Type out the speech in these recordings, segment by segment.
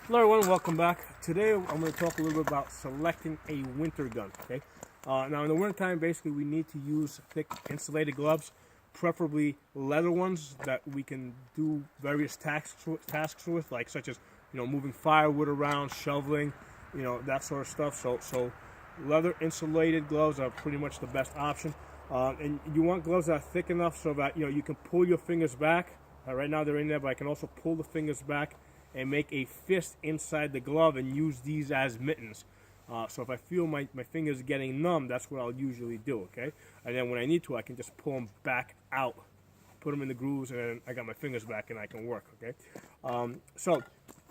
Hello everyone, welcome back. Today I'm going to talk a little bit about selecting a winter gun. Okay. Now in the wintertime, basically we need to use thick insulated gloves, preferably leather ones that we can do various tasks with, like such as moving firewood around, shoveling, that sort of stuff. So leather insulated gloves are pretty much the best option. And you want gloves that are thick enough so that you can pull your fingers back. Right now they're in there, but I can also pull the fingers back and make a fist inside the glove and use these as mittens. So if I feel my fingers getting numb, that's what I'll usually do, okay? And then when I need to, I can just pull them back out, put them in the grooves, and then I got my fingers back and I can work, okay? So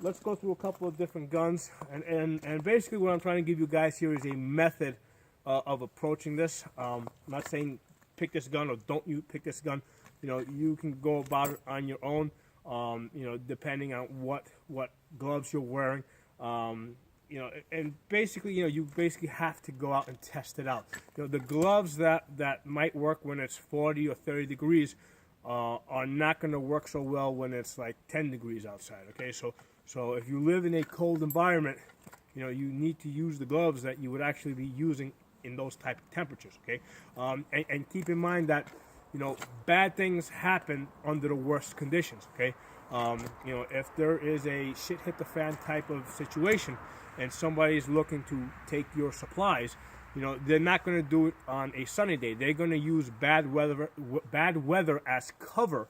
let's go through a couple of different guns. And basically what I'm trying to give you guys here is a method of approaching this. I'm not saying pick this gun or don't you pick this gun. You can go about it on your own. Depending on what gloves you're wearing, and basically, you basically have to go out and test it out. The gloves that might work when it's 40 or 30 degrees are not going to work so well when it's like 10 degrees outside. Okay, so if you live in a cold environment, you need to use the gloves that you would actually be using in those type of temperatures. Okay, and keep in mind that bad things happen under the worst conditions, okay? If there is a shit hit the fan type of situation and somebody's looking to take your supplies, they're not going to do it on a sunny day. They're going to use bad weather as cover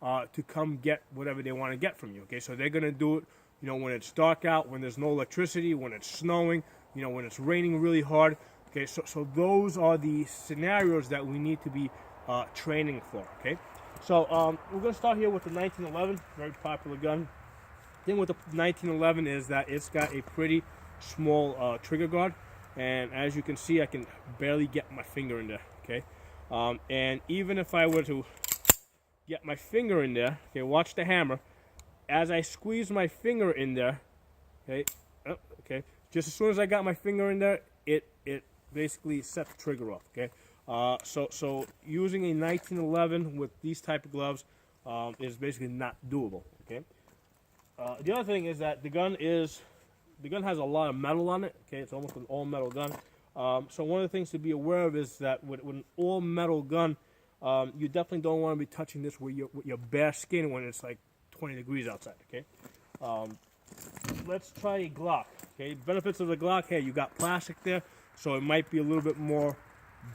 to come get whatever they want to get from you, okay? So they're going to do it, when it's dark out, when there's no electricity, when it's snowing, when it's raining really hard, okay? So those are the scenarios that we need to be training for, okay? So we're going to start here with the 1911, very popular gun. The thing with the 1911 is that it's got a pretty small trigger guard, and as you can see, I can barely get my finger in there, okay? And even if I were to get my finger in there, okay, watch the hammer. As I squeeze my finger in there, okay, just as soon as I got my finger in there, it basically set the trigger off, okay? So using a 1911 with these type of gloves is basically not doable. Okay. The other thing is that the gun has a lot of metal on it. Okay, it's almost an all metal gun. So one of the things to be aware of is that with an all metal gun, you definitely don't want to be touching this with your bare skin when it's like 20 degrees outside. Okay. Let's try a Glock. Okay. Benefits of the Glock: hey, you got plastic there, so it might be a little bit more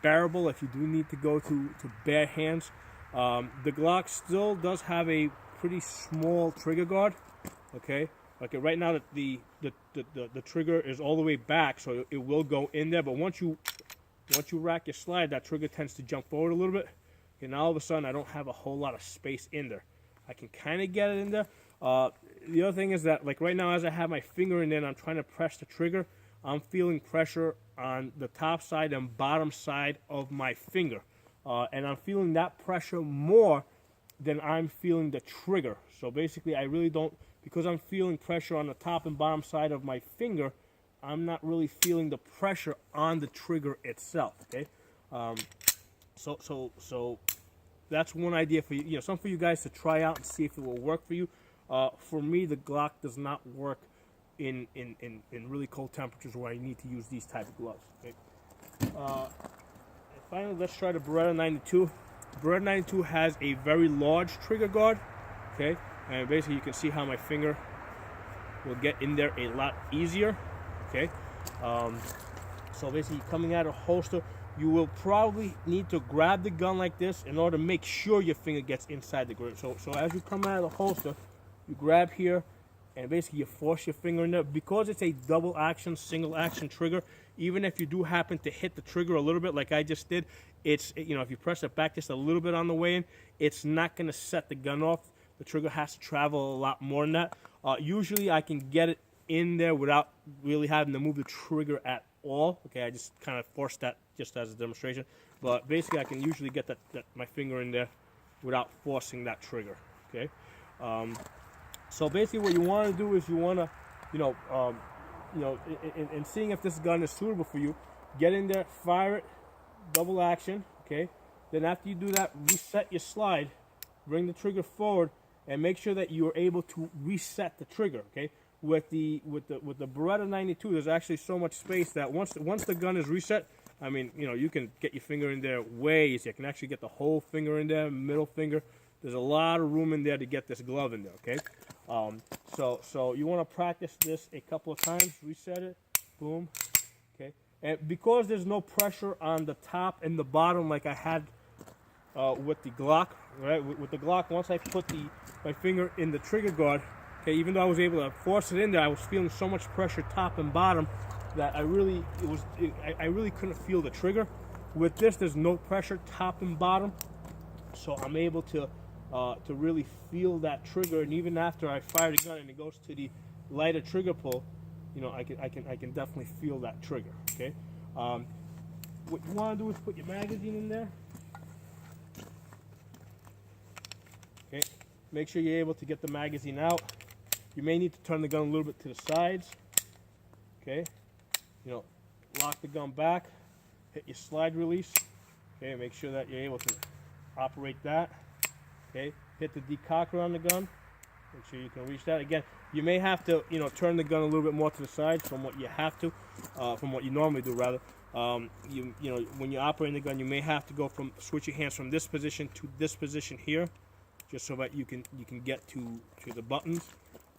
bearable if you do need to go to bare hands. The Glock still does have a pretty small trigger guard. Okay, right now the trigger is all the way back, so it will go in there. But once you rack your slide, that trigger tends to jump forward a little bit. Okay, now all of a sudden I don't have a whole lot of space in there. I can kind of get it in there. The other thing is that, like right now, as I have my finger in there and I'm trying to press the trigger, I'm feeling pressure on the top side and bottom side of my finger. And I'm feeling that pressure more than I'm feeling the trigger. So basically, I really don't, because I'm feeling pressure on the top and bottom side of my finger, I'm not really feeling the pressure on the trigger itself, okay? So that's one idea for you, something for you guys to try out and see if it will work for you. For me, the Glock does not work in really cold temperatures where I need to use these type of gloves. Okay. And finally, let's try the Beretta 92. Beretta 92 has a very large trigger guard. Okay, and basically you can see how my finger will get in there a lot easier. Okay, so basically coming out of holster, you will probably need to grab the gun like this in order to make sure your finger gets inside the grip. So as you come out of the holster, you grab here, and basically you force your finger in there. Because it's a double action, single action trigger, even if you do happen to hit the trigger a little bit like I just did, it's, if you press it back just a little bit on the way in, it's not going to set the gun off. The trigger has to travel a lot more than that. Usually I can get it in there without really having to move the trigger at all. Okay, I just kind of forced that just as a demonstration. But basically I can usually get my finger in there without forcing that trigger. Okay. So basically what you want to do is you want to, in seeing if this gun is suitable for you, get in there, fire it, double action, okay? Then after you do that, reset your slide, bring the trigger forward, and make sure that you are able to reset the trigger, okay? with the Beretta 92, there's actually so much space that once the gun is reset, I mean, you know, you can get your finger in there way easy. You can actually get the whole finger in there, middle finger. There's a lot of room in there to get this glove in there, okay? So you want to practice this a couple of times. Reset it, boom, okay? And because there's no pressure on the top and the bottom like I had with the Glock, right? With the Glock, once I put my finger in the trigger guard, okay, even though I was able to force it in there, I was feeling so much pressure top and bottom that I really couldn't feel the trigger. With this, there's no pressure top and bottom, so I'm able to really feel that trigger. And even after I fire the gun and it goes to the lighter trigger pull, you know, I can definitely feel that trigger. Okay, what you want to do is put your magazine in there. Okay, make sure you're able to get the magazine out. You may need to turn the gun a little bit to the sides. Okay, you know, lock the gun back, hit your slide release. Okay, make sure that you're able to operate that. Okay, hit the decocker on the gun. Make sure you can reach that. Again, you may have to, you know, turn the gun a little bit more to the side from what you have to, from what you normally do rather. You know, when you're operating the gun, you may have to go switch your hands from this position to this position here, just so that you can get to the buttons.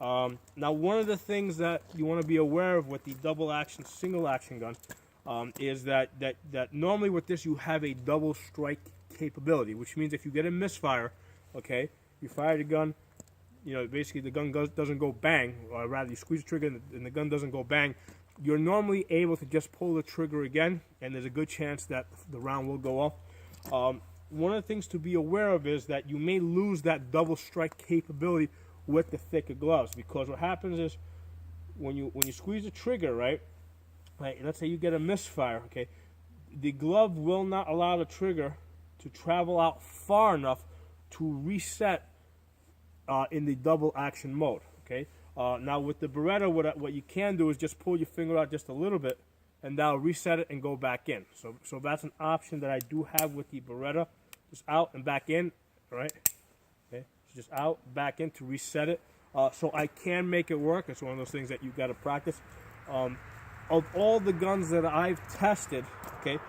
Now, one of the things that you want to be aware of with the double action, single action gun is that normally with this you have a double strike capability, which means if you get a misfire, okay, you fire the gun, you know, basically the gun doesn't go bang, or rather you squeeze the trigger and the gun doesn't go bang, you're normally able to just pull the trigger again, and there's a good chance that the round will go off. One of the things to be aware of is that you may lose that double strike capability with the thicker gloves, because what happens is when you squeeze the trigger, right, let's say you get a misfire, okay, the glove will not allow the trigger to travel out far enough to reset in the double action mode. Okay, now with the Beretta, what you can do is just pull your finger out just a little bit, and that'll reset it and go back in. So that's an option that I do have with the Beretta, just out and back in, right? Okay, so just out, back in to reset it. So I can make it work. It's one of those things that you got to practice. Of all the guns that I've tested, okay,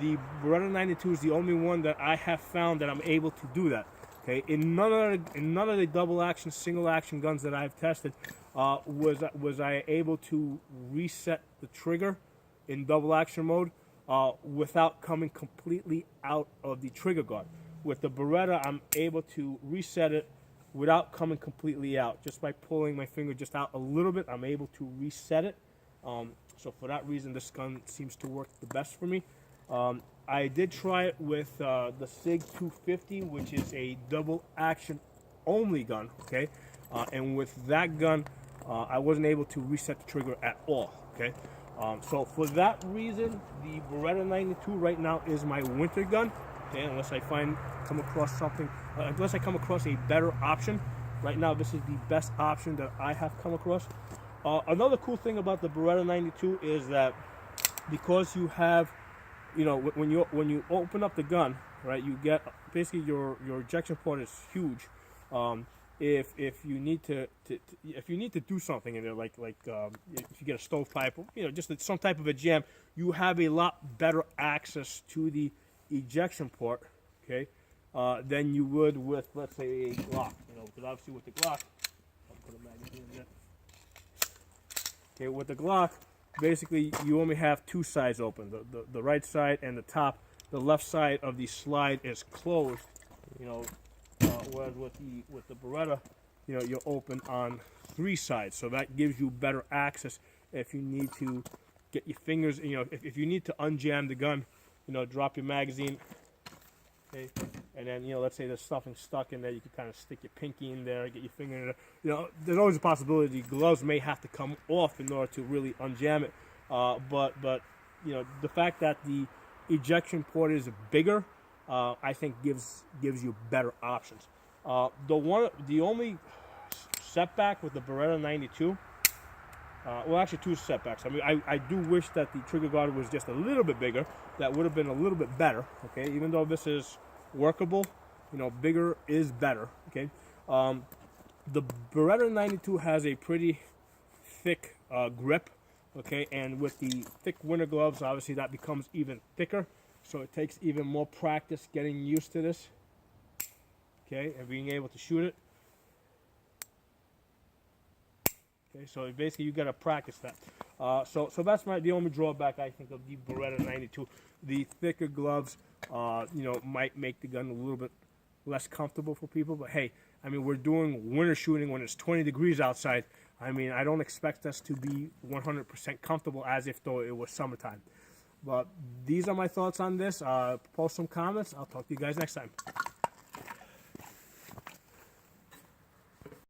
the Beretta 92 is the only one that I have found that I'm able to do that. Okay, in none of the double action, single action guns that I've tested was I able to reset the trigger in double action mode without coming completely out of the trigger guard. With the Beretta, I'm able to reset it without coming completely out. Just by pulling my finger just out a little bit, I'm able to reset it. So for that reason, this gun seems to work the best for me. I did try it with the SIG 250, which is a double action only gun, okay? And with that gun, I wasn't able to reset the trigger at all, okay? So for that reason, the Beretta 92 right now is my winter gun, okay? Unless I come across something, unless I come across a better option. Right now, this is the best option that I have come across. Another cool thing about the Beretta 92 is that because you have, you know, when you open up the gun, right, you get basically your ejection port is huge. If you need to do something in there, like if you get a stovepipe, you know, just some type of a jam, you have a lot better access to the ejection port, okay, than you would with, let's say, a Glock. You know, because obviously with the Glock, I'll put a magazine in there. Okay, with the Glock, basically you only have two sides open, the right side and the top. The left side of the slide is closed, you know, whereas with the Beretta, you know, you're open on three sides, so that gives you better access if you need to get your fingers, you know, if you need to unjam the gun, you know, drop your magazine, okay, and then, you know, let's say there's something stuck in there, you can kind of stick your pinky in there, get your finger in there. You know, there's always a possibility the gloves may have to come off in order to really unjam it. But you know, the fact that the ejection port is bigger, I think gives you better options. The only setback with the Beretta 92, well, actually two setbacks. I mean, I do wish that the trigger guard was just a little bit bigger. That would have been a little bit better. Okay, even though this is workable, you know, bigger is better. Okay, the Beretta 92 has a pretty thick grip. Okay, and with the thick winter gloves, obviously that becomes even thicker. So it takes even more practice getting used to this. Okay, and being able to shoot it. Okay, so basically you got to practice that. So that's the only drawback I think of the Beretta 92. The thicker gloves, might make the gun a little bit less comfortable for people. But hey, I mean, we're doing winter shooting when it's 20 degrees outside. I mean, I don't expect us to be 100% comfortable as if though it was summertime. But these are my thoughts on this. Post some comments. I'll talk to you guys next time.